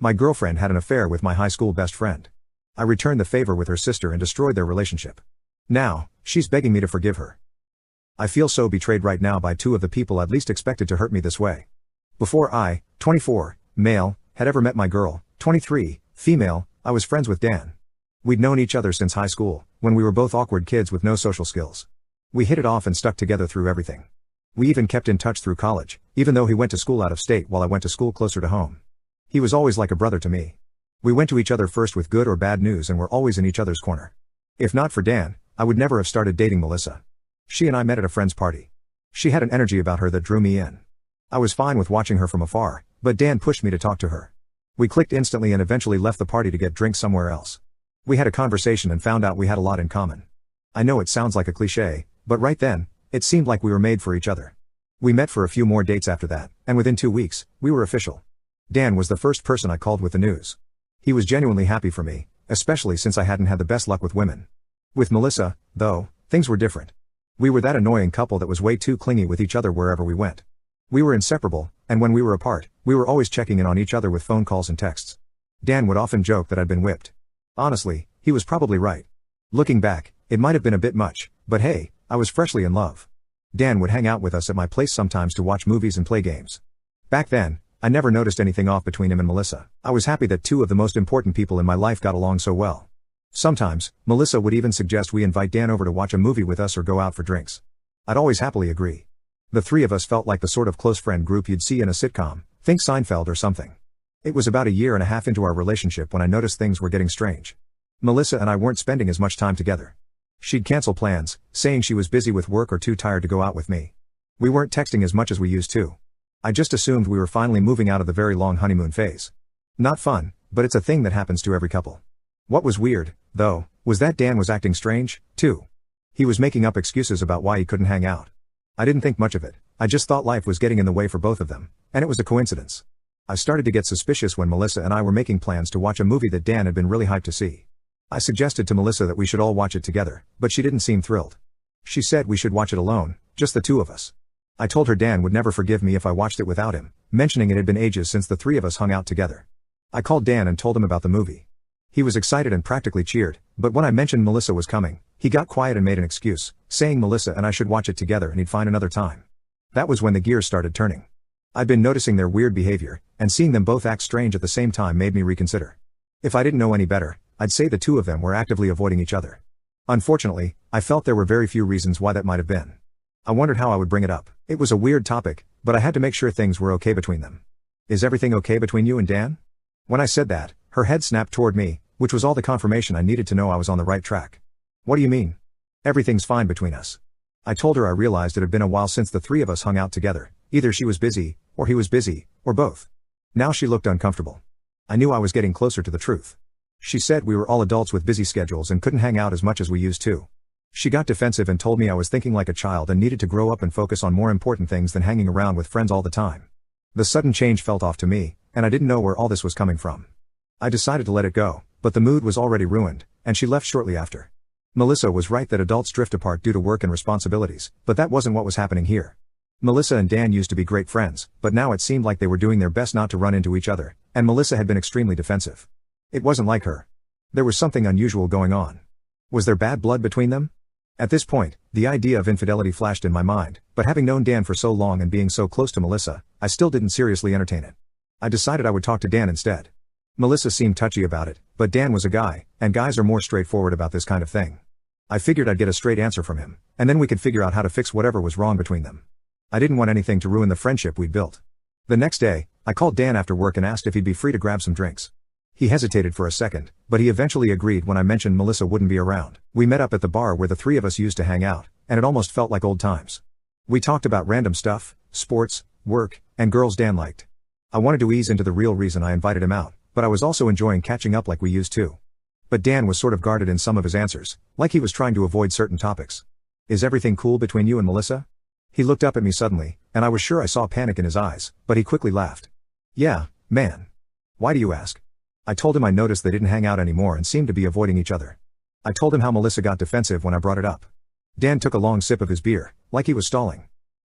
My girlfriend had an affair with my high school best friend. I returned the favor with her sister and destroyed their relationship. Now, she's begging me to forgive her. I feel so betrayed right now by two of the people I'd least expected to hurt me this way. Before I, 24, male, had ever met my girl, 23, female, I was friends with Dan. We'd known each other since high school, when we were both awkward kids with no social skills. We hit it off and stuck together through everything. We even kept in touch through college, even though he went to school out of state while I went to school closer to home. He was always like a brother to me. We went to each other first with good or bad news and were always in each other's corner. If not for Dan, I would never have started dating Melissa. She and I met at a friend's party. She had an energy about her that drew me in. I was fine with watching her from afar, but Dan pushed me to talk to her. We clicked instantly and eventually left the party to get drinks somewhere else. We had a conversation and found out we had a lot in common. I know it sounds like a cliché, but right then, it seemed like we were made for each other. We met for a few more dates after that, and within 2 weeks, we were official. Dan was the first person I called with the news. He was genuinely happy for me, especially since I hadn't had the best luck with women. With Melissa, though, things were different. We were that annoying couple that was way too clingy with each other wherever we went. We were inseparable, and when we were apart, we were always checking in on each other with phone calls and texts. Dan would often joke that I'd been whipped. Honestly, he was probably right. Looking back, it might have been a bit much, but hey, I was freshly in love. Dan would hang out with us at my place sometimes to watch movies and play games. Back then, I never noticed anything off between him and Melissa. I was happy that two of the most important people in my life got along so well. Sometimes, Melissa would even suggest we invite Dan over to watch a movie with us or go out for drinks. I'd always happily agree. The three of us felt like the sort of close friend group you'd see in a sitcom, think Seinfeld or something. It was about 1.5 years into our relationship when I noticed things were getting strange. Melissa and I weren't spending as much time together. She'd cancel plans, saying she was busy with work or too tired to go out with me. We weren't texting as much as we used to. I just assumed we were finally moving out of the very long honeymoon phase. Not fun, but it's a thing that happens to every couple. What was weird, though, was that Dan was acting strange, too. He was making up excuses about why he couldn't hang out. I didn't think much of it, I just thought life was getting in the way for both of them, and it was a coincidence. I started to get suspicious when Melissa and I were making plans to watch a movie that Dan had been really hyped to see. I suggested to Melissa that we should all watch it together, but she didn't seem thrilled. She said we should watch it alone, just the two of us. I told her Dan would never forgive me if I watched it without him, mentioning it had been ages since the three of us hung out together. I called Dan and told him about the movie. He was excited and practically cheered, but when I mentioned Melissa was coming, he got quiet and made an excuse, saying Melissa and I should watch it together and he'd find another time. That was when the gears started turning. I'd been noticing their weird behavior, and seeing them both act strange at the same time made me reconsider. If I didn't know any better, I'd say the two of them were actively avoiding each other. Unfortunately, I felt there were very few reasons why that might have been. I wondered how I would bring it up. It was a weird topic, but I had to make sure things were okay between them. Is everything okay between you and Dan? When I said that, her head snapped toward me, which was all the confirmation I needed to know I was on the right track. What do you mean? Everything's fine between us. I told her I realized it had been a while since the three of us hung out together. Either she was busy, or he was busy, or both. Now she looked uncomfortable. I knew I was getting closer to the truth. She said we were all adults with busy schedules and couldn't hang out as much as we used to. She got defensive and told me I was thinking like a child and needed to grow up and focus on more important things than hanging around with friends all the time. The sudden change felt off to me, and I didn't know where all this was coming from. I decided to let it go, but the mood was already ruined, and she left shortly after. Melissa was right that adults drift apart due to work and responsibilities, but that wasn't what was happening here. Melissa and Dan used to be great friends, but now it seemed like they were doing their best not to run into each other, and Melissa had been extremely defensive. It wasn't like her. There was something unusual going on. Was there bad blood between them? At this point, the idea of infidelity flashed in my mind, but having known Dan for so long and being so close to Melissa, I still didn't seriously entertain it. I decided I would talk to Dan instead. Melissa seemed touchy about it, but Dan was a guy, and guys are more straightforward about this kind of thing. I figured I'd get a straight answer from him, and then we could figure out how to fix whatever was wrong between them. I didn't want anything to ruin the friendship we'd built. The next day, I called Dan after work and asked if he'd be free to grab some drinks. He hesitated for a second, but he eventually agreed when I mentioned Melissa wouldn't be around. We met up at the bar where the three of us used to hang out, and it almost felt like old times. We talked about random stuff, sports, work, and girls Dan liked. I wanted to ease into the real reason I invited him out, but I was also enjoying catching up like we used to. But Dan was sort of guarded in some of his answers, like he was trying to avoid certain topics. Is everything cool between you and Melissa? He looked up at me suddenly, and I was sure I saw panic in his eyes, but he quickly laughed. Yeah, man. Why do you ask? I told him I noticed they didn't hang out anymore and seemed to be avoiding each other. I told him how Melissa got defensive when I brought it up. Dan took a long sip of his beer, like he was stalling.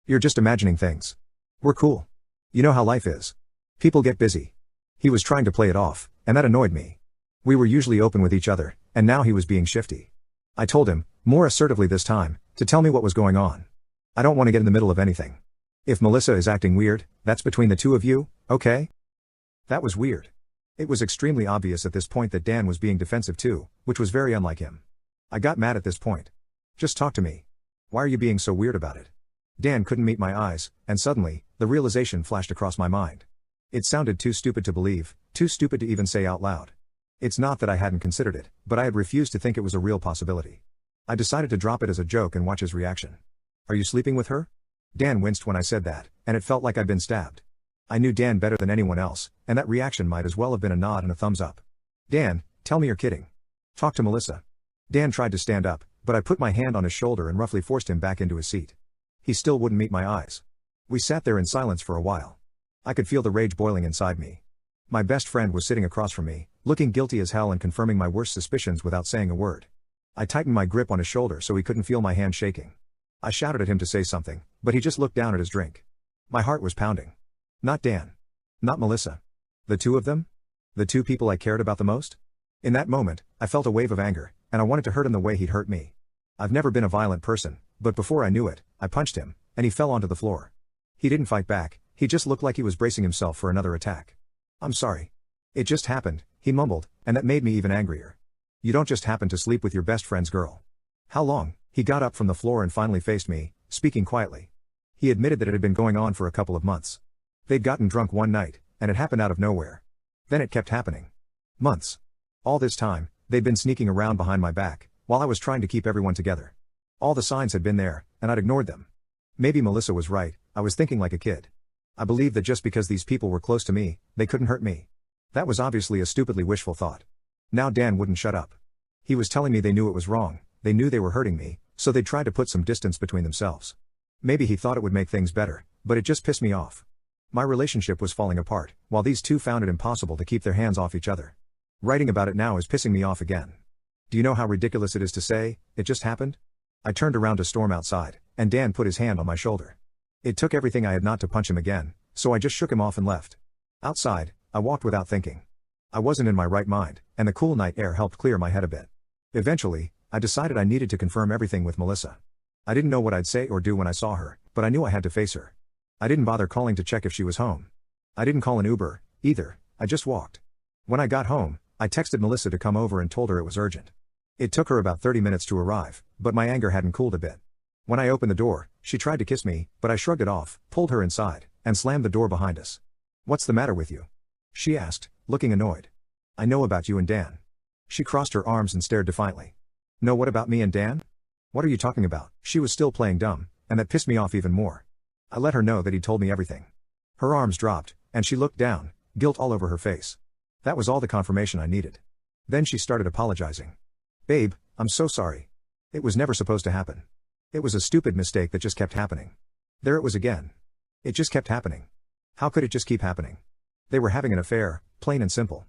You're just imagining things. We're cool. You know how life is. People get busy. He was trying to play it off, and that annoyed me. We were usually open with each other, and now he was being shifty. I told him, more assertively this time, to tell me what was going on. I don't want to get in the middle of anything. If Melissa is acting weird, that's between the two of you, okay? That was weird. It was extremely obvious at this point that Dan was being defensive too, which was very unlike him. I got mad at this point. Just talk to me. Why are you being so weird about it? Dan couldn't meet my eyes, and suddenly, the realization flashed across my mind. It sounded too stupid to believe, too stupid to even say out loud. It's not that I hadn't considered it, but I had refused to think it was a real possibility. I decided to drop it as a joke and watch his reaction. Are you sleeping with her? Dan winced when I said that, and it felt like I'd been stabbed. I knew Dan better than anyone else, and that reaction might as well have been a nod and a thumbs up. Dan, tell me you're kidding. Talk to Melissa. Dan tried to stand up, but I put my hand on his shoulder and roughly forced him back into his seat. He still wouldn't meet my eyes. We sat there in silence for a while. I could feel the rage boiling inside me. My best friend was sitting across from me, looking guilty as hell and confirming my worst suspicions without saying a word. I tightened my grip on his shoulder so he couldn't feel my hand shaking. I shouted at him to say something, but he just looked down at his drink. My heart was pounding. Not Dan. Not Melissa. The two of them? The two people I cared about the most? In that moment, I felt a wave of anger, and I wanted to hurt him the way he'd hurt me. I've never been a violent person, but before I knew it, I punched him, and he fell onto the floor. He didn't fight back, he just looked like he was bracing himself for another attack. I'm sorry. It just happened, he mumbled, and that made me even angrier. You don't just happen to sleep with your best friend's girl. How long? He got up from the floor and finally faced me, speaking quietly. He admitted that it had been going on for a couple of months. They'd gotten drunk one night, and it happened out of nowhere. Then it kept happening. Months. All this time, they'd been sneaking around behind my back, while I was trying to keep everyone together. All the signs had been there, and I'd ignored them. Maybe Melissa was right, I was thinking like a kid. I believed that just because these people were close to me, they couldn't hurt me. That was obviously a stupidly wishful thought. Now Dan wouldn't shut up. He was telling me they knew it was wrong, they knew they were hurting me, so they tried to put some distance between themselves. Maybe he thought it would make things better, but it just pissed me off. My relationship was falling apart, while these two found it impossible to keep their hands off each other. Writing about it now is pissing me off again. Do you know how ridiculous it is to say, it just happened? I turned around to storm outside, and Dan put his hand on my shoulder. It took everything I had not to punch him again, so I just shook him off and left. Outside, I walked without thinking. I wasn't in my right mind, and the cool night air helped clear my head a bit. Eventually, I decided I needed to confirm everything with Melissa. I didn't know what I'd say or do when I saw her, but I knew I had to face her. I didn't bother calling to check if she was home. I didn't call an Uber, either, I just walked. When I got home, I texted Melissa to come over and told her it was urgent. It took her about 30 minutes to arrive, but my anger hadn't cooled a bit. When I opened the door, she tried to kiss me, but I shrugged it off, pulled her inside, and slammed the door behind us. What's the matter with you? She asked, looking annoyed. I know about you and Dan. She crossed her arms and stared defiantly. Know what about me and Dan? What are you talking about? She was still playing dumb, and that pissed me off even more. I let her know that he'd told me everything. Her arms dropped, and she looked down, guilt all over her face. That was all the confirmation I needed. Then she started apologizing. Babe, I'm so sorry. It was never supposed to happen. It was a stupid mistake that just kept happening. There it was again. It just kept happening. How could it just keep happening? They were having an affair, plain and simple.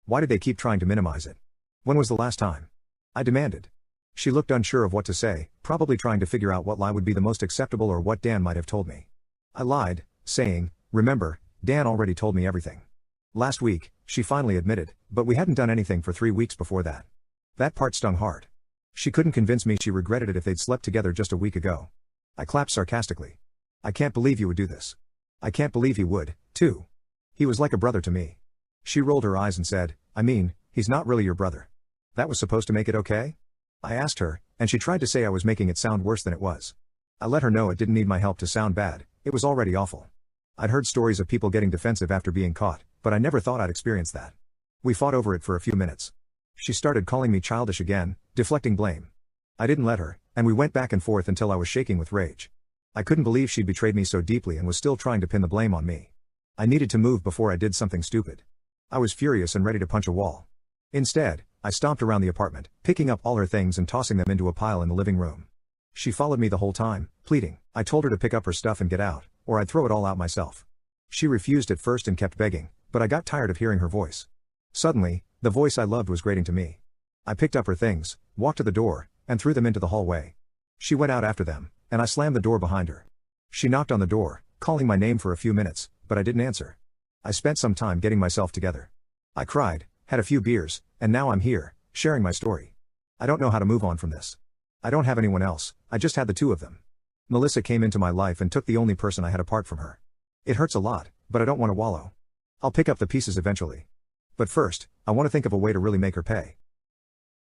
Why did they keep trying to minimize it? When was the last time? I demanded. She looked unsure of what to say, probably trying to figure out what lie would be the most acceptable or what Dan might have told me. I lied, saying, remember, Dan already told me everything. Last week, she finally admitted, but we hadn't done anything for 3 weeks before that. That part stung hard. She couldn't convince me she regretted it if they'd slept together just a week ago. I clapped sarcastically. I can't believe you would do this. I can't believe he would, too. He was like a brother to me. She rolled her eyes and said, I mean, he's not really your brother. That was supposed to make it okay? I asked her, and she tried to say I was making it sound worse than it was. I let her know it didn't need my help to sound bad, it was already awful. I'd heard stories of people getting defensive after being caught, but I never thought I'd experience that. We fought over it for a few minutes. She started calling me childish again, deflecting blame. I didn't let her, and we went back and forth until I was shaking with rage. I couldn't believe she'd betrayed me so deeply and was still trying to pin the blame on me. I needed to move before I did something stupid. I was furious and ready to punch a wall. Instead, I stomped around the apartment, picking up all her things and tossing them into a pile in the living room. She followed me the whole time, pleading. I told her to pick up her stuff and get out, or I'd throw it all out myself. She refused at first and kept begging, but I got tired of hearing her voice. Suddenly, the voice I loved was grating to me. I picked up her things, walked to the door, and threw them into the hallway. She went out after them, and I slammed the door behind her. She knocked on the door, calling my name for a few minutes, but I didn't answer. I spent some time getting myself together. I cried, had a few beers, and now I'm here, sharing my story. I don't know how to move on from this. I don't have anyone else, I just had the two of them. Melissa came into my life and took the only person I had apart from her. It hurts a lot, but I don't want to wallow. I'll pick up the pieces eventually. But first, I want to think of a way to really make her pay.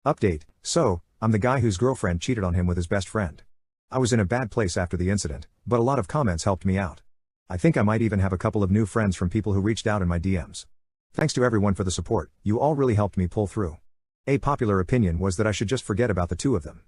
Update: so, I'm the guy whose girlfriend cheated on him with his best friend. I was in a bad place after the incident, but a lot of comments helped me out. I think I might even have a couple of new friends from people who reached out in my DMs. Thanks to everyone for the support, you all really helped me pull through. A popular opinion was that I should just forget about the two of them.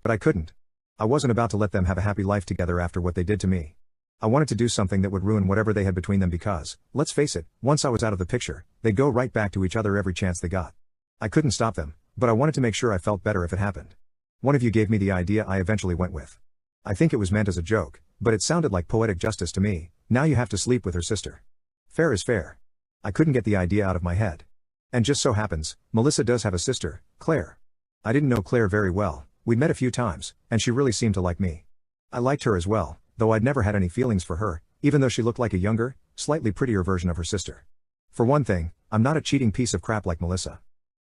But I couldn't. I wasn't about to let them have a happy life together after what they did to me. I wanted to do something that would ruin whatever they had between them because, let's face it, once I was out of the picture, they'd go right back to each other every chance they got. I couldn't stop them, but I wanted to make sure I felt better if it happened. One of you gave me the idea I eventually went with. I think it was meant as a joke, but it sounded like poetic justice to me. Now you have to sleep with her sister. Fair is fair. I couldn't get the idea out of my head. And just so happens, Melissa does have a sister, Claire. I didn't know Claire very well, we'd met a few times, and she really seemed to like me. I liked her as well, though I'd never had any feelings for her, even though she looked like a younger, slightly prettier version of her sister. For one thing, I'm not a cheating piece of crap like Melissa.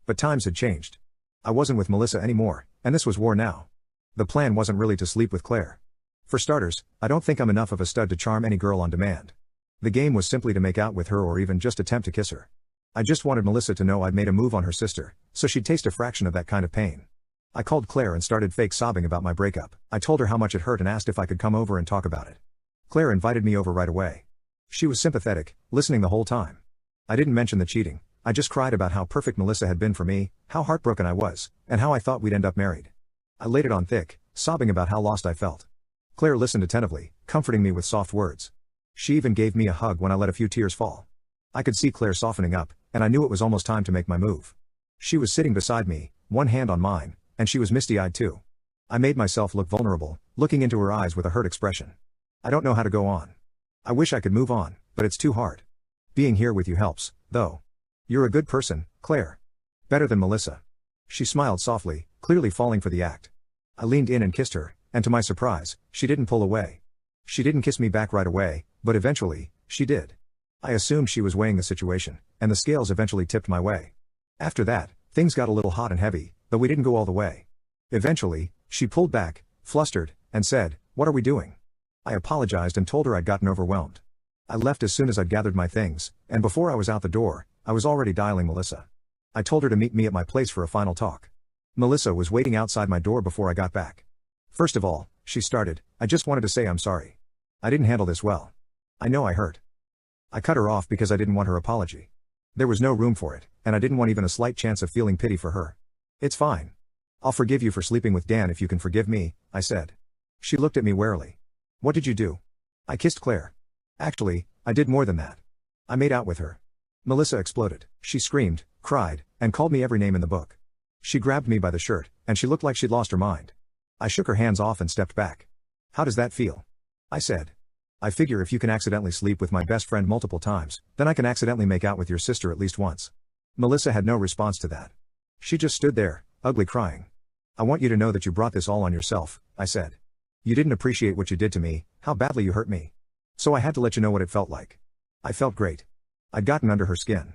But times had changed. I wasn't with Melissa anymore, and this was war now. The plan wasn't really to sleep with Claire. For starters, I don't think I'm enough of a stud to charm any girl on demand. The game was simply to make out with her or even just attempt to kiss her. I just wanted Melissa to know I'd made a move on her sister, so she'd taste a fraction of that kind of pain. I called Claire and started fake sobbing about my breakup. I told her how much it hurt and asked if I could come over and talk about it. Claire invited me over right away. She was sympathetic, listening the whole time. I didn't mention the cheating, I just cried about how perfect Melissa had been for me, how heartbroken I was, and how I thought we'd end up married. I laid it on thick, sobbing about how lost I felt. Claire listened attentively, comforting me with soft words. She even gave me a hug when I let a few tears fall. I could see Claire softening up, and I knew it was almost time to make my move. She was sitting beside me, one hand on mine, and she was misty-eyed too. I made myself look vulnerable, looking into her eyes with a hurt expression. I don't know how to go on. I wish I could move on, but it's too hard. Being here with you helps, though. You're a good person, Claire. Better than Melissa. She smiled softly, clearly falling for the act. I leaned in and kissed her, and to my surprise, she didn't pull away. She didn't kiss me back right away, but eventually, she did. I assumed she was weighing the situation, and the scales eventually tipped my way. After that, things got a little hot and heavy, though we didn't go all the way. Eventually, she pulled back, flustered, and said, "What are we doing?" I apologized and told her I'd gotten overwhelmed. I left as soon as I'd gathered my things, and before I was out the door, I was already dialing Melissa. I told her to meet me at my place for a final talk. Melissa was waiting outside my door before I got back. "First of all," she started, "I just wanted to say I'm sorry. I didn't handle this well. I know I hurt." I cut her off because I didn't want her apology. There was no room for it, and I didn't want even a slight chance of feeling pity for her. "It's fine. I'll forgive you for sleeping with Dan if you can forgive me," I said. She looked at me warily. "What did you do?" "I kissed Claire. Actually, I did more than that. I made out with her." Melissa exploded. She screamed, cried, and called me every name in the book. She grabbed me by the shirt, and she looked like she'd lost her mind. I shook her hands off and stepped back. "How does that feel?" I said. "I figure if you can accidentally sleep with my best friend multiple times, then I can accidentally make out with your sister at least once." Melissa had no response to that. She just stood there, ugly crying. "I want you to know that you brought this all on yourself," I said. "You didn't appreciate what you did to me, how badly you hurt me. So I had to let you know what it felt like." I felt great. I'd gotten under her skin.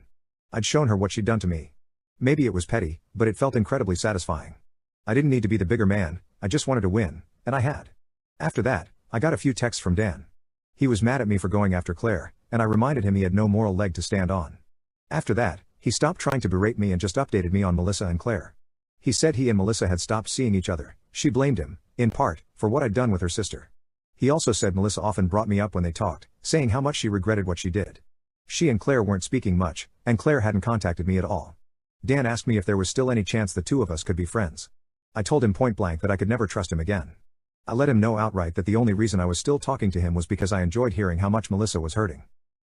I'd shown her what she'd done to me. Maybe it was petty, but it felt incredibly satisfying. I didn't need to be the bigger man, I just wanted to win, and I had. After that, I got a few texts from Dan. He was mad at me for going after Claire, and I reminded him he had no moral leg to stand on. After that, he stopped trying to berate me and just updated me on Melissa and Claire. He said he and Melissa had stopped seeing each other. She blamed him, in part, for what I'd done with her sister. He also said Melissa often brought me up when they talked, saying how much she regretted what she did. She and Claire weren't speaking much, and Claire hadn't contacted me at all. Dan asked me if there was still any chance the two of us could be friends. I told him point blank that I could never trust him again. I let him know outright that the only reason I was still talking to him was because I enjoyed hearing how much Melissa was hurting.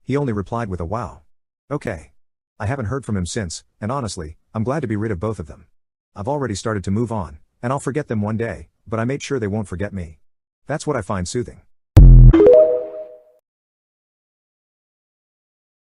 He only replied with a wow. Okay. I haven't heard from him since, and honestly, I'm glad to be rid of both of them. I've already started to move on, and I'll forget them one day, but I made sure they won't forget me. That's what I find soothing.